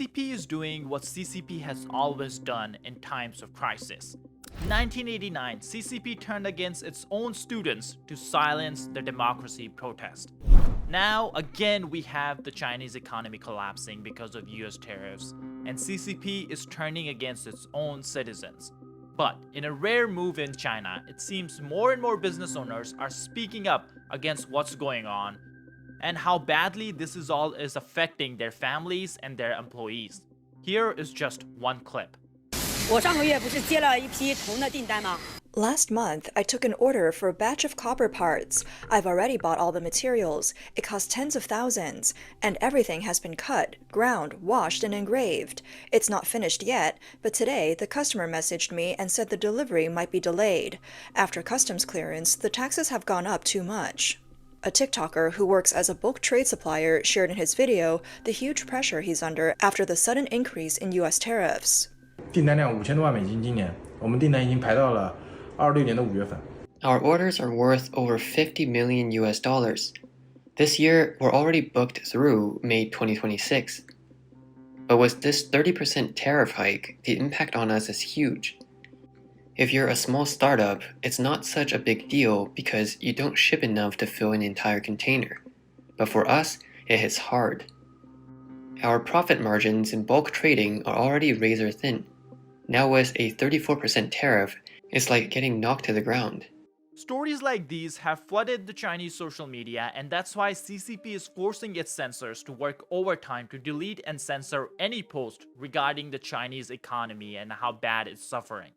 CCP is doing what CCP has always done in times of crisis. In 1989, CCP turned against its own students to silence the democracy protest. Now, again, we have the Chinese economy collapsing because of US tariffs, and CCP is turning against its own citizens. But in a rare move in China, it seems more and more business owners are speaking up against what's going on and how badly this is affecting their families and their employees. Here is just one clip. Last month, I took an order for a batch of copper parts. I've already bought all the materials. It cost tens of thousands, and everything has been cut, ground, washed, and engraved. It's not finished yet, but today the customer messaged me and said the delivery might be delayed. After customs clearance, the taxes have gone up too much. A TikToker who works as a bulk trade supplier shared in his video the huge pressure he's under after the sudden increase in US tariffs. 订单量5000多万美金，今年我们订单已经排到了26年的5月份。 Our orders are worth over 50 million US dollars. This year, we're already booked through May 2026. But with this 30% tariff hike, the impact on us is huge. If you're a small startup, it's not such a big deal because you don't ship enough to fill an entire container. But for us, it hits hard. Our profit margins in bulk trading are already razor thin. Now with a 34% tariff, it's like getting knocked to the ground. Stories like these have flooded the Chinese social media, and that's why CCP is forcing its censors to work overtime to delete and censor any post regarding the Chinese economy and how bad it's suffering.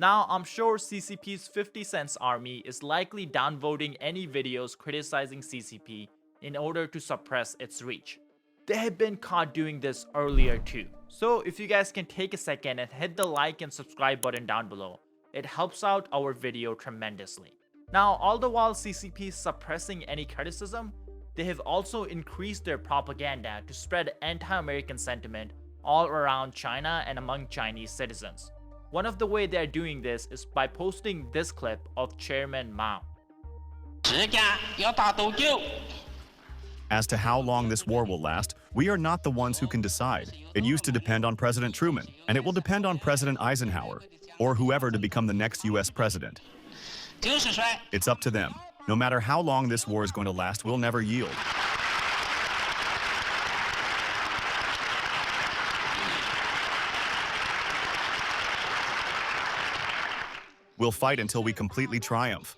Now, I'm sure CCP's 50 cents army is likely downvoting any videos criticizing CCP in order to suppress its reach. They have been caught doing this earlier too. So if you guys can take a second and hit the like and subscribe button down below, it helps out our video tremendously. Now, all the while CCP is suppressing any criticism, they have also increased their propaganda to spread anti-American sentiment all around China and among Chinese citizens. One of the ways they are doing this is by posting this clip of Chairman Mao. As to how long this war will last, we are not the ones who can decide. It used to depend on President Truman, and it will depend on President Eisenhower, or whoever to become the next US president. It's up to them. No matter how long this war is going to last, we'll never yield. We'll fight until we completely triumph.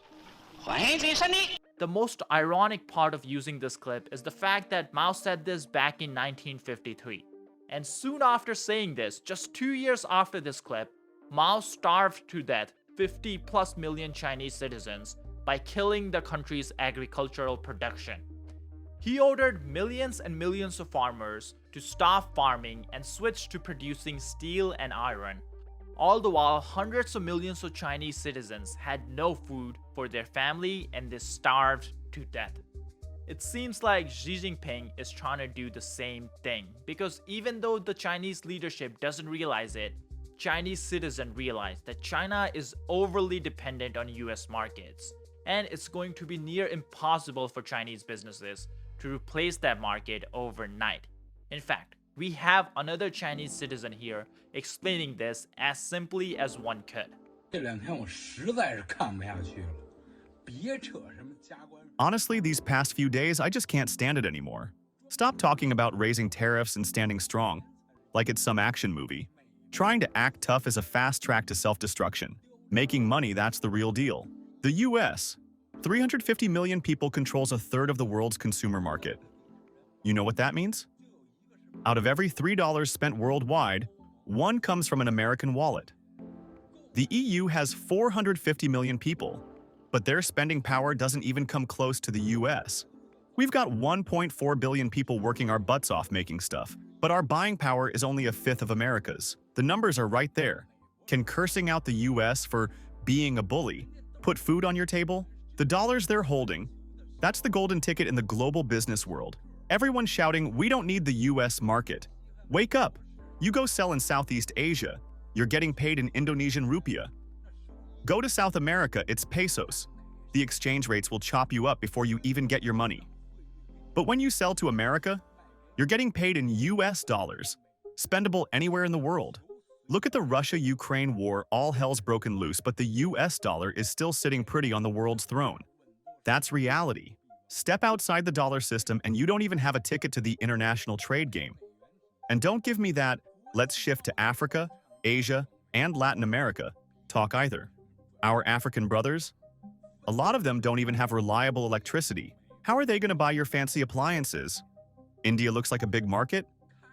The most ironic part of using this clip is the fact that Mao said this back in 1953. And soon after saying this, just 2 years after this clip, Mao starved to death 50+ million Chinese citizens by killing the country's agricultural production. He ordered millions and millions of farmers to stop farming and switch to producing steel and iron. All the while, hundreds of millions of Chinese citizens had no food for their family and they starved to death. It seems like Xi Jinping is trying to do the same thing, because even though the Chinese leadership doesn't realize it, Chinese citizens realize that China is overly dependent on US markets, and it's going to be near impossible for Chinese businesses to replace that market overnight. In fact, we have another Chinese citizen here explaining this as simply as one could. Honestly, these past few days, I just can't stand it anymore. Stop talking about raising tariffs and standing strong, like it's some action movie. Trying to act tough is a fast track to self-destruction. Making money, that's the real deal. The US, 350 million people, controls a third of the world's consumer market. You know what that means? Out of every $3 spent worldwide, one comes from an American wallet. The EU has 450 million people, but their spending power doesn't even come close to the US. We've got 1.4 billion people working our butts off making stuff, but our buying power is only a fifth of America's. The numbers are right there. Can cursing out the US for being a bully put food on your table? The dollars they're holding, that's the golden ticket in the global business world. Everyone shouting, "We don't need the US market." Wake up! You go sell in Southeast Asia, you're getting paid in Indonesian rupiah. Go to South America, it's pesos. The exchange rates will chop you up before you even get your money. But when you sell to America, you're getting paid in US dollars. spendable anywhere in the world. Look at the Russia-Ukraine war, all hell's broken loose, but the US dollar is still sitting pretty on the world's throne. That's reality. Step outside the dollar system and you don't even have a ticket to the international trade game. And don't give me that, let's shift to Africa, Asia, and Latin America talk either. Our African brothers? A lot of them don't even have reliable electricity. How are they going to buy your fancy appliances? India looks like a big market?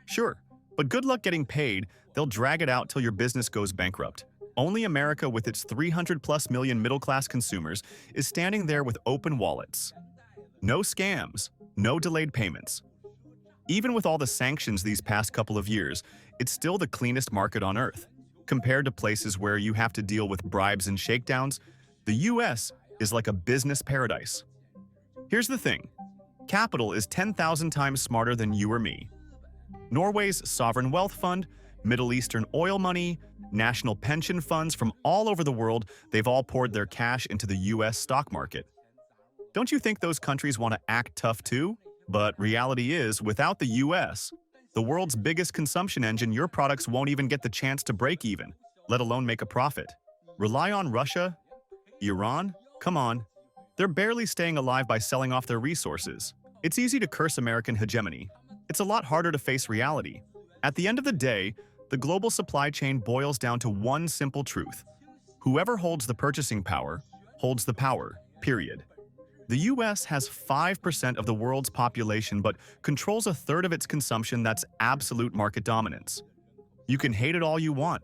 Sure, but good luck getting paid. They'll drag it out till your business goes bankrupt. Only America, with its 300+ million middle-class consumers, is standing there with open wallets. No scams, no delayed payments. Even with all the sanctions these past couple of years, it's still the cleanest market on earth. Compared to places where you have to deal with bribes and shakedowns, the US is like a business paradise. Here's the thing. Capital is 10,000 times smarter than you or me. Norway's sovereign wealth fund, Middle Eastern oil money, national pension funds from all over the world, they've all poured their cash into the US stock market. Don't you think those countries want to act tough too? But reality is, without the US, the world's biggest consumption engine, your products won't even get the chance to break even, let alone make a profit. Rely on Russia? Iran? Come on. They're barely staying alive by selling off their resources. It's easy to curse American hegemony. It's a lot harder to face reality. At the end of the day, the global supply chain boils down to one simple truth. Whoever holds the purchasing power holds the power, period. The US has 5% of the world's population but controls a third of its consumption. That's absolute market dominance. You can hate it all you want.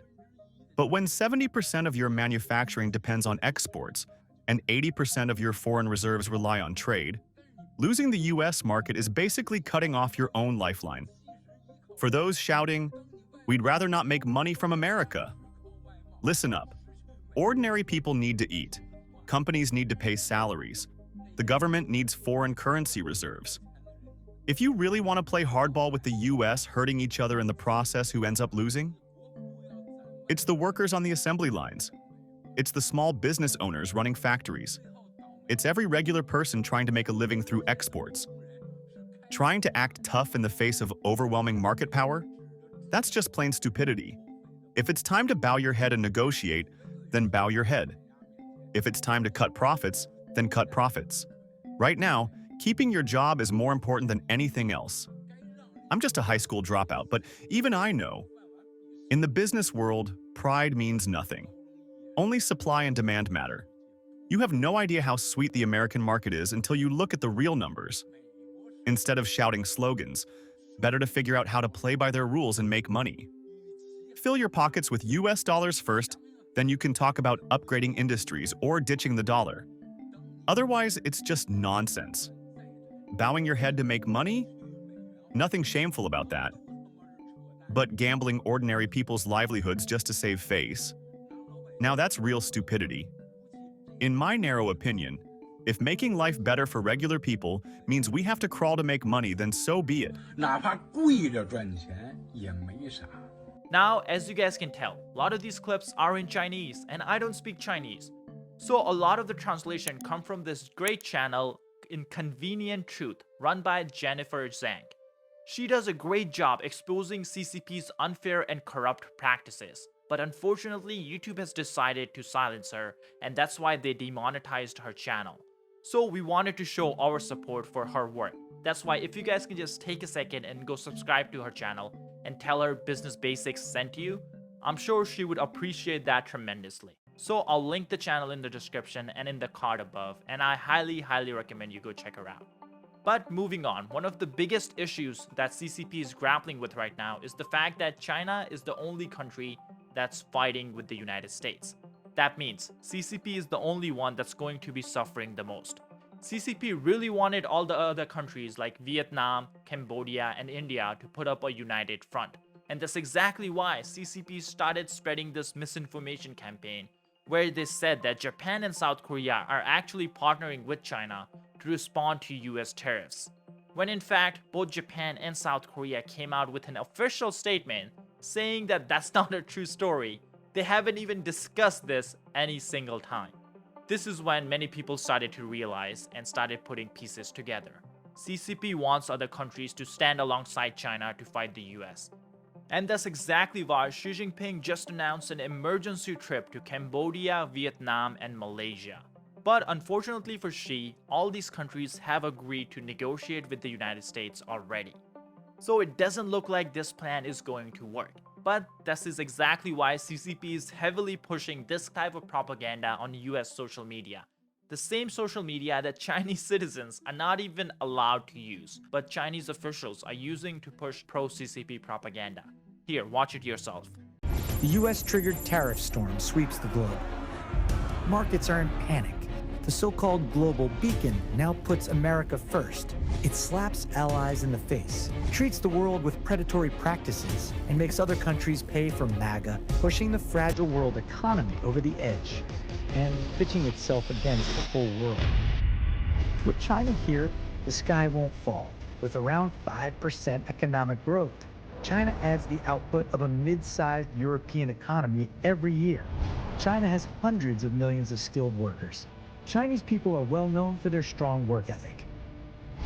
But when 70% of your manufacturing depends on exports and 80% of your foreign reserves rely on trade, losing the US market is basically cutting off your own lifeline. For those shouting, "We'd rather not make money from America," listen up. Ordinary people need to eat. Companies need to pay salaries. The government needs foreign currency reserves. If you really want to play hardball with the US hurting each other in the process, who ends up losing? It's the workers on the assembly lines. It's the small business owners running factories. It's every regular person trying to make a living through exports. Trying to act tough in the face of overwhelming market power? That's just plain stupidity. If it's time to bow your head and negotiate, then bow your head. If it's time to cut profits, then cut profits. Right now, keeping your job is more important than anything else. I'm just a high school dropout, but even I know. In the business world, pride means nothing. Only supply and demand matter. You have no idea how sweet the American market is until you look at the real numbers. Instead of shouting slogans, better to figure out how to play by their rules and make money. Fill your pockets with US dollars first, then you can talk about upgrading industries or ditching the dollar. Otherwise, it's just nonsense. Bowing your head to make money? Nothing shameful about that. But gambling ordinary people's livelihoods just to save face? Now that's real stupidity. In my narrow opinion, if making life better for regular people means we have to crawl to make money, then so be it. 哪怕跪着赚钱也没啥。 Now, as you guys can tell, a lot of these clips are in Chinese, and I don't speak Chinese. So a lot of the translation come from this great channel, Inconvenient Truth, run by Jennifer Zhang. She does a great job exposing CCP's unfair and corrupt practices. But unfortunately, YouTube has decided to silence her, and that's why they demonetized her channel. So we wanted to show our support for her work. That's why if you guys can just take a second and go subscribe to her channel and tell her Business Basics sent you, I'm sure she would appreciate that tremendously. So I'll link the channel in the description and in the card above, and I highly recommend you go check her out. But moving on, one of the biggest issues that CCP is grappling with right now is the fact that China is the only country that's fighting with the United States. That means CCP is the only one that's going to be suffering the most. CCP really wanted all the other countries like Vietnam, Cambodia, and India to put up a united front. And that's exactly why CCP started spreading this misinformation campaign, where they said that Japan and South Korea are actually partnering with China to respond to US tariffs. When in fact, both Japan and South Korea came out with an official statement saying that that's not a true story. They haven't even discussed this any single time. This is when many people started to realize and started putting pieces together. CCP wants other countries to stand alongside China to fight the US. And that's exactly why Xi Jinping just announced an emergency trip to Cambodia, Vietnam, and Malaysia. But unfortunately for Xi, all these countries have agreed to negotiate with the United States already. So it doesn't look like this plan is going to work. But this is exactly why CCP is heavily pushing this type of propaganda on US social media. The same social media that Chinese citizens are not even allowed to use, but Chinese officials are using to push pro-CCP propaganda. Here, watch it yourself. The US triggered tariff storm sweeps the globe. Markets are in panic. The so-called global beacon now puts America first. It slaps allies in the face, treats the world with predatory practices, and makes other countries pay for MAGA, pushing the fragile world economy over the edge and pitching itself against the whole world. With China here, the sky won't fall. With around 5% economic growth, China adds the output of a mid-sized European economy every year. China has hundreds of millions of skilled workers. Chinese people are well known for their strong work ethic.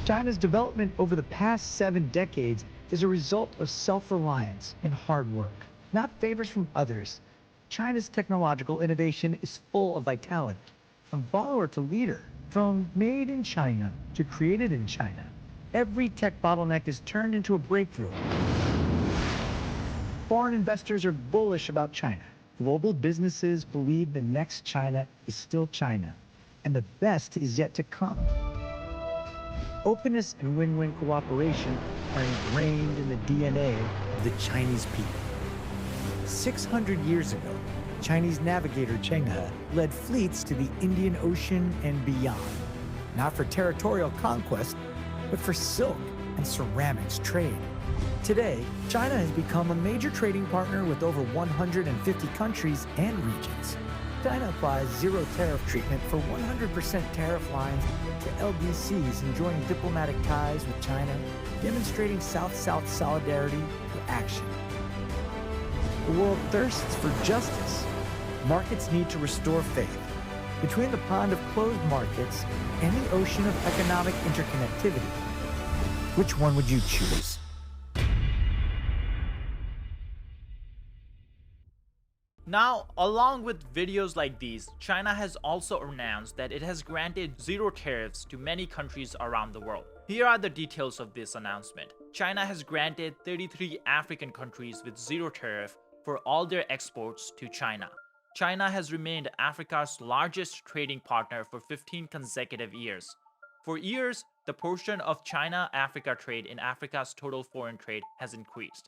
China's development over the past 7 decades is a result of self-reliance and hard work, not favors from others. China's technological innovation is full of vitality, from follower to leader, from made in China to created in China. Every tech bottleneck is turned into a breakthrough. Foreign investors are bullish about China. Global businesses believe the next China is still China, and the best is yet to come. Openness and win-win cooperation are ingrained in the DNA of the Chinese people. 600 years ago, Chinese navigator Cheng He led fleets to the Indian Ocean and beyond, not for territorial conquest, but for silk and ceramics trade. Today, China has become a major trading partner with over 150 countries and regions. China applies zero tariff treatment for 100% tariff lines to LDCs enjoying diplomatic ties with China, demonstrating South-South solidarity to action. The world thirsts for justice. Markets need to restore faith. Between the pond of closed markets and the ocean of economic interconnectivity, which one would you choose? Now, along with videos like these, China has also announced that it has granted zero tariffs to many countries around the world. Here are the details of this announcement. China has granted 33 African countries with zero tariff for all their exports to China. China has remained Africa's largest trading partner for 15 consecutive years. For years, the portion of China-Africa trade in Africa's total foreign trade has increased.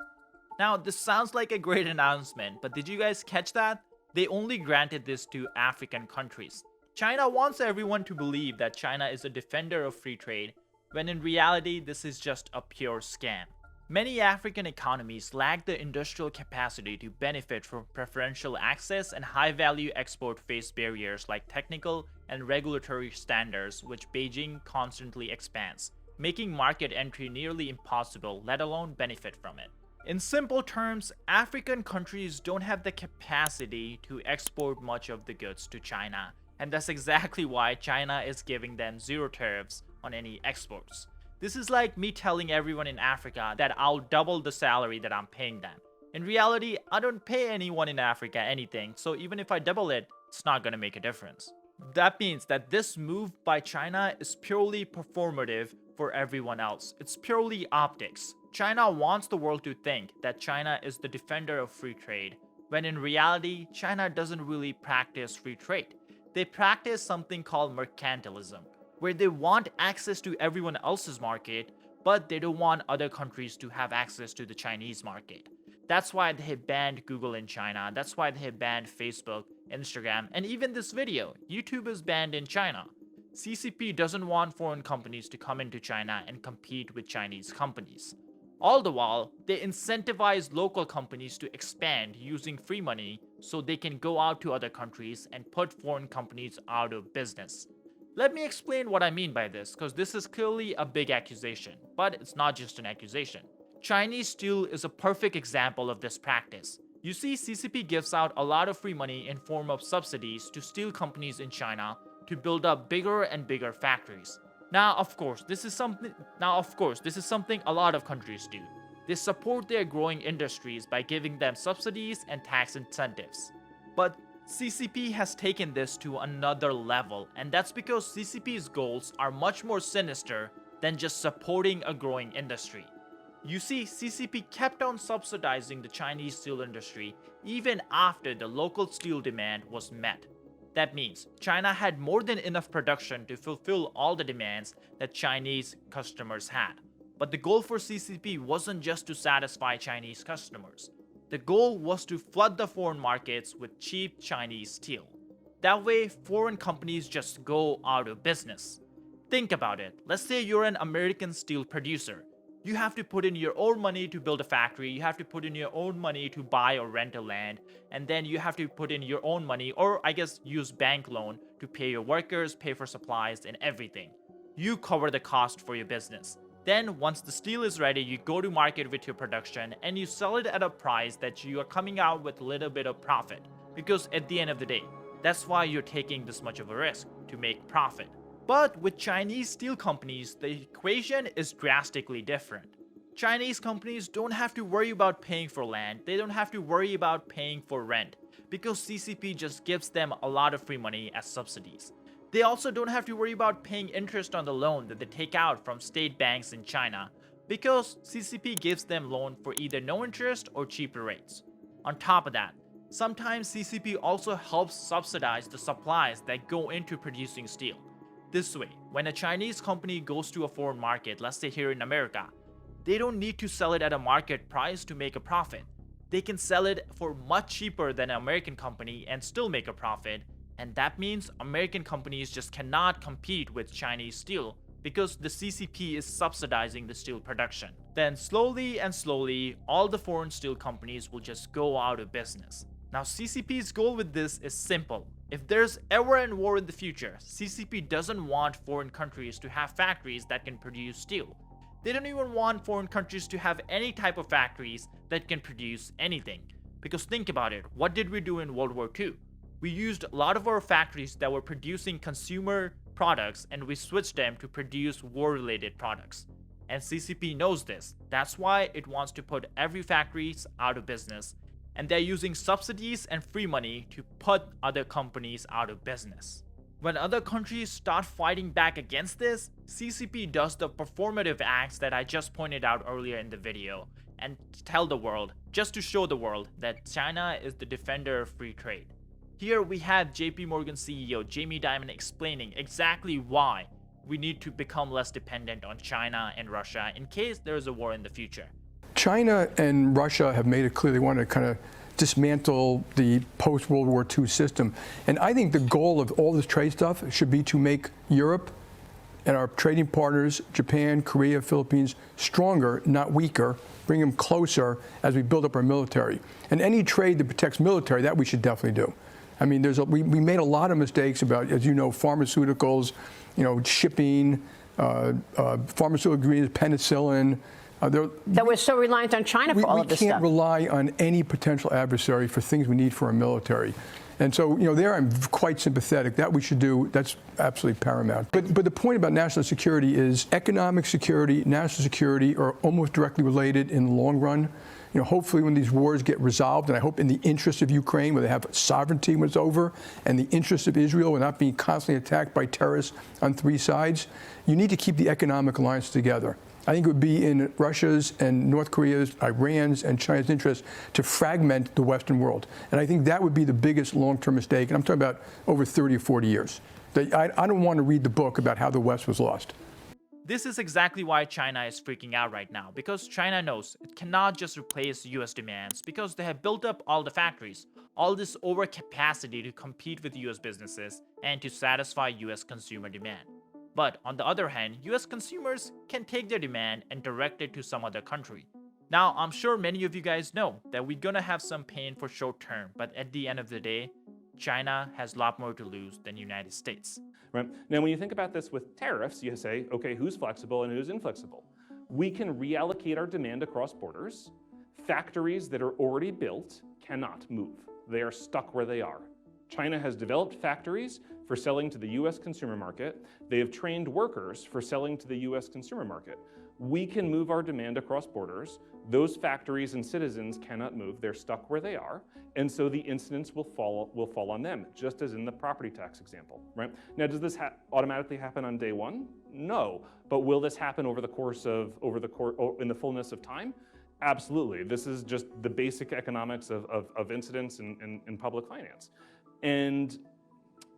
Now, this sounds like a great announcement, but did you guys catch that? They only granted this to African countries. China wants everyone to believe that China is a defender of free trade, when in reality, this is just a pure scam. Many African economies lack the industrial capacity to benefit from preferential access, and high-value export face barriers like technical and regulatory standards, which Beijing constantly expands, making market entry nearly impossible, let alone benefit from it. In simple terms, African countries don't have the capacity to export much of the goods to China, and that's exactly why China is giving them zero tariffs on any exports. This is like me telling everyone in Africa that I'll double the salary that I'm paying them. In reality, I don't pay anyone in Africa anything, so even if I double it, it's not gonna make a difference. That means that this move by China is purely performative for everyone else. It's purely optics. China wants the world to think that China is the defender of free trade, when in reality, China doesn't really practice free trade. They practice something called mercantilism, where they want access to everyone else's market, but they don't want other countries to have access to the Chinese market. That's why they have banned Google in China, that's why they have banned Facebook, Instagram, and even this video, YouTube is banned in China. CCP doesn't want foreign companies to come into China and compete with Chinese companies. All the while, they incentivize local companies to expand using free money so they can go out to other countries and put foreign companies out of business. Let me explain what I mean by this, because this is clearly a big accusation, but it's not just an accusation. Chinese steel is a perfect example of this practice. You see, CCP gives out a lot of free money in form of subsidies to steel companies in China to build up bigger and bigger factories. Now, of course, this is something a lot of countries do. They support their growing industries by giving them subsidies and tax incentives. But CCP has taken this to another level, and that's because CCP's goals are much more sinister than just supporting a growing industry. You see, CCP kept on subsidizing the Chinese steel industry even after the local steel demand was met. That means China had more than enough production to fulfill all the demands that Chinese customers had. But the goal for CCP wasn't just to satisfy Chinese customers. The goal was to flood the foreign markets with cheap Chinese steel. That way, foreign companies just go out of business. Think about it. Let's say you're an American steel producer. You have to put in your own money to build a factory, you have to put in your own money to buy or rent a land, and then you have to put in your own money, or I guess use bank loan to pay your workers, pay for supplies and everything. You cover the cost for your business. Then once the steel is ready, you go to market with your production and you sell it at a price that you are coming out with a little bit of profit. Because at the end of the day, that's why you're taking this much of a risk, to make profit. But with Chinese steel companies, the equation is drastically different. Chinese companies don't have to worry about paying for land, they don't have to worry about paying for rent, because CCP just gives them a lot of free money as subsidies. They also don't have to worry about paying interest on the loan that they take out from state banks in China, because CCP gives them loan for either no interest or cheaper rates. On top of that, sometimes CCP also helps subsidize the supplies that go into producing steel. This way, when a Chinese company goes to a foreign market, let's say here in America, they don't need to sell it at a market price to make a profit. They can sell it for much cheaper than an American company and still make a profit, and that means American companies just cannot compete with Chinese steel because the CCP is subsidizing the steel production. Then slowly and slowly, all the foreign steel companies will just go out of business. Now CCP's goal with this is simple. If there's ever a war in the future, CCP doesn't want foreign countries to have factories that can produce steel. They don't even want foreign countries to have any type of factories that can produce anything. Because think about it, what did we do in World War II? We used a lot of our factories that were producing consumer products and we switched them to produce war-related products. And CCP knows this. That's why it wants to put every factory out of business. And they're using subsidies and free money to put other companies out of business. When other countries start fighting back against this, CCP does the performative acts that I just pointed out earlier in the video and tell the world, just to show the world that China is the defender of free trade. Here we have JP Morgan CEO Jamie Dimon explaining exactly why we need to become less dependent on China and Russia in case there is a war in the future. China and Russia have made it clear they want to kind of dismantle the post-World War II system. And I think the goal of all this trade stuff should be to make Europe and our trading partners, Japan, Korea, Philippines, stronger, not weaker, bring them closer as we build up our military. And any trade that protects military, that we should definitely do. I mean, we made a lot of mistakes about, as you know, pharmaceuticals, shipping, pharmaceutical ingredients, penicillin. That we're so reliant on China for all of this stuff. We can't rely on any potential adversary for things we need for our military. And so, there I'm quite sympathetic. That we should do, that's absolutely paramount. But the point about national security is economic security, national security are almost directly related in the long run. Hopefully when these wars get resolved, and I hope in the interest of Ukraine, where they have sovereignty when it's over, and the interest of Israel, and not being constantly attacked by terrorists on three sides, you need to keep the economic alliance together. I think it would be in Russia's and North Korea's, Iran's, and China's interest to fragment the Western world. And I think that would be the biggest long-term mistake, and I'm talking about over 30 or 40 years. I don't want to read the book about how the West was lost. This is exactly why China is freaking out right now, because China knows it cannot just replace US demands because they have built up all the factories, all this overcapacity to compete with US businesses and to satisfy US consumer demand. But on the other hand, US consumers can take their demand and direct it to some other country. Now, I'm sure many of you guys know that we're gonna have some pain for short term, but at the end of the day, China has a lot more to lose than the United States. Right. Now, when you think about this with tariffs, you say, okay, who's flexible and who's inflexible? We can reallocate our demand across borders. Factories that are already built cannot move. They are stuck where they are. China has developed factories for selling to the US consumer market. They have trained workers for selling to the US consumer market. We can move our demand across borders. Those factories and citizens cannot move. They're stuck where they are. And so the incidence will fall on them, just as in the property tax example, right? Now, does this automatically happen on day one? No. But will this happen in the fullness of time? Absolutely. This is just the basic economics of incidence in public finance. And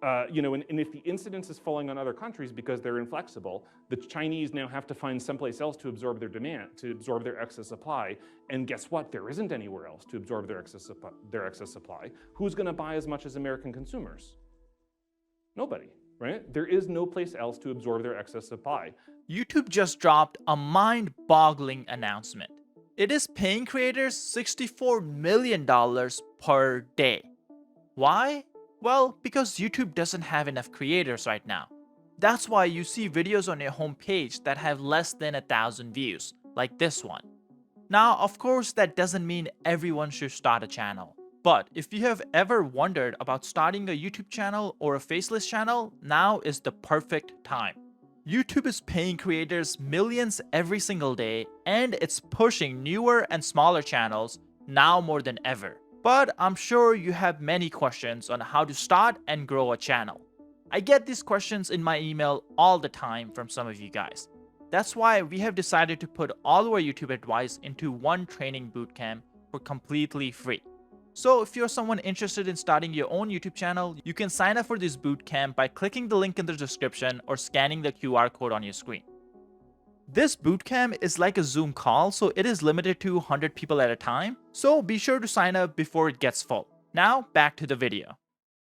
and if the incidence is falling on other countries because they're inflexible, the Chinese now have to find someplace else to absorb their demand, to absorb their excess supply. And guess what? There isn't anywhere else to absorb their excess supply. Who's going to buy as much as American consumers? Nobody, right? There is no place else to absorb their excess supply. YouTube just dropped a mind-boggling announcement. It is paying creators $64 million per day. Why? Well, because YouTube doesn't have enough creators right now. That's why you see videos on your homepage that have less than 1,000 views, like this one. Now, of course, that doesn't mean everyone should start a channel. But if you have ever wondered about starting a YouTube channel or a faceless channel, now is the perfect time. YouTube is paying creators millions every single day, and it's pushing newer and smaller channels now more than ever. But I'm sure you have many questions on how to start and grow a channel. I get these questions in my email all the time from some of you guys. That's why we have decided to put all our YouTube advice into one training bootcamp for completely free. So if you're someone interested in starting your own YouTube channel, you can sign up for this bootcamp by clicking the link in the description or scanning the QR code on your screen. This bootcamp is like a Zoom call, so it is limited to 100 people at a time. So be sure to sign up before it gets full. Now back to the video.